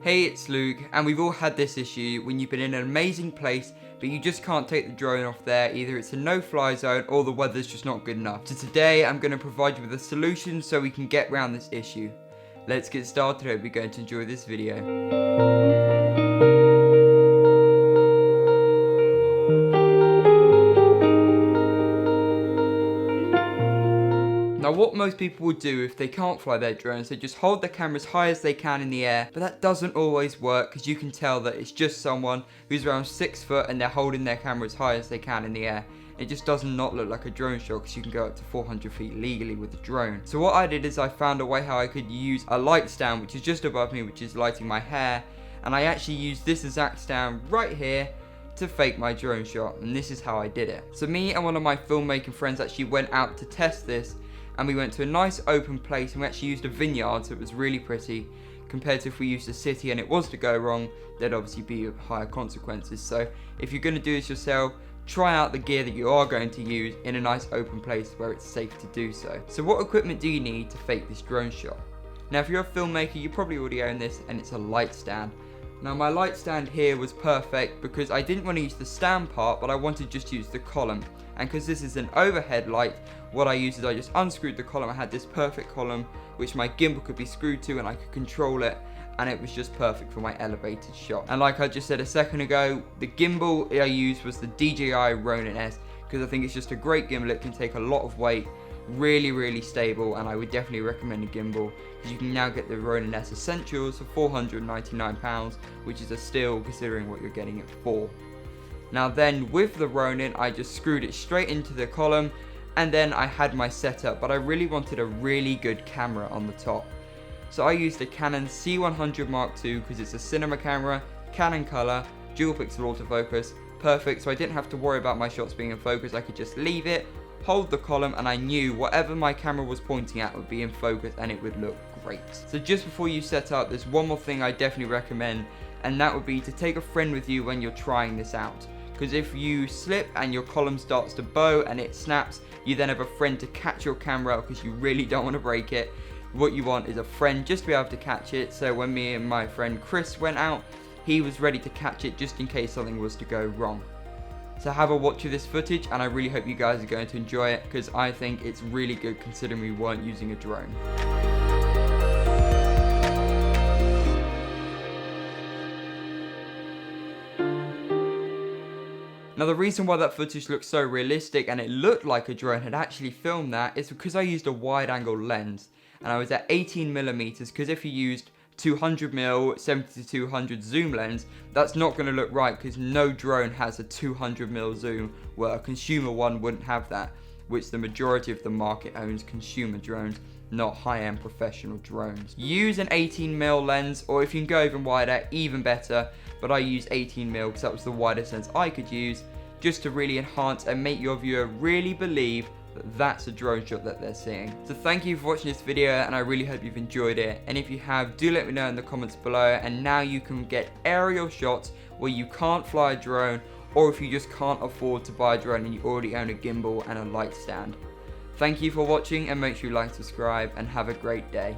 Hey, it's Luke, and we've all had this issue when you've been in an amazing place, but you just can't take the drone off there. Either it's a no-fly zone or the weather's just not good enough. So today, I'm going to provide you with a solution so we can get around this issue. Let's get started. I hope you're going to enjoy this video. Now what most people will do if they can't fly their drones, they just hold their camera as high as they can in the air, but that doesn't always work because you can tell that it's just someone who's around 6 foot and they're holding their camera as high as they can in the air. It just does not look like a drone shot because you can go up to 400 feet legally with a drone. So what I did is I found a way how I could use a light stand which is just above me, which is lighting my hair, and I actually used this exact stand right here to fake my drone shot, and this is how I did it. So me and one of my filmmaking friends actually went out to test this, and we went to a nice open place and we actually used a vineyard, so it was really pretty. Compared to if we used a city and it was to go wrong, there'd obviously be higher consequences. So if you're going to do this yourself, try out the gear that you are going to use in a nice open place where it's safe to do so. So what equipment do you need to fake this drone shot? Now if you're a filmmaker, you probably already own this, and it's a light stand. Now my light stand here was perfect because I didn't want to use the stand part, but I wanted just to use the column. And because this is an overhead light, what I used is I just unscrewed the column. I had this perfect column which my gimbal could be screwed to and I could control it, and it was just perfect for my elevated shot. And like I just said a second ago, the gimbal I used was the DJI Ronin S because I think it's just a great gimbal. It can take a lot of weight, really stable, and I would definitely recommend a gimbal because you can now get the Ronin S Essentials for £499, which is a steal considering what you're getting it for. Now then, with the Ronin, I just screwed it straight into the column, and then I had my setup, but I really wanted a really good camera on the top. So I used a Canon C100 Mark II because it's a cinema camera, Canon color, dual pixel autofocus, perfect, so I didn't have to worry about my shots being in focus. I could just leave it, hold the column, and I knew whatever my camera was pointing at would be in focus and it would look great. So just before you set up, there's one more thing I definitely recommend, and that would be to take a friend with you when you're trying this out. Because if you slip and your column starts to bow and it snaps, you then have a friend to catch your camera because you really don't want to break it. What you want is a friend just to be able to catch it. So when me and my friend Chris went out, he was ready to catch it just in case something was to go wrong. So have a watch of this footage, and I really hope you guys are going to enjoy it because I think it's really good considering we weren't using a drone. Now the reason why that footage looked so realistic and it looked like a drone had actually filmed that is because I used a wide angle lens, and I was at 18mm because if you used 200mm 70-200 zoom lens, that's not going to look right because no drone has a 200mm zoom, where a consumer one wouldn't have that, which the majority of the market owns consumer drones, not high-end professional drones. Use an 18mm lens, or if you can go even wider, even better, but I used 18mm because that was the widest lens I could use, just to really enhance and make your viewer really believe that that's a drone shot that they're seeing. So thank you for watching this video, and I really hope you've enjoyed it, and if you have, do let me know in the comments below. And now you can get aerial shots where you can't fly a drone, or if you just can't afford to buy a drone and you already own a gimbal and a light stand. Thank you for watching, and make sure you like, subscribe, and have a great day.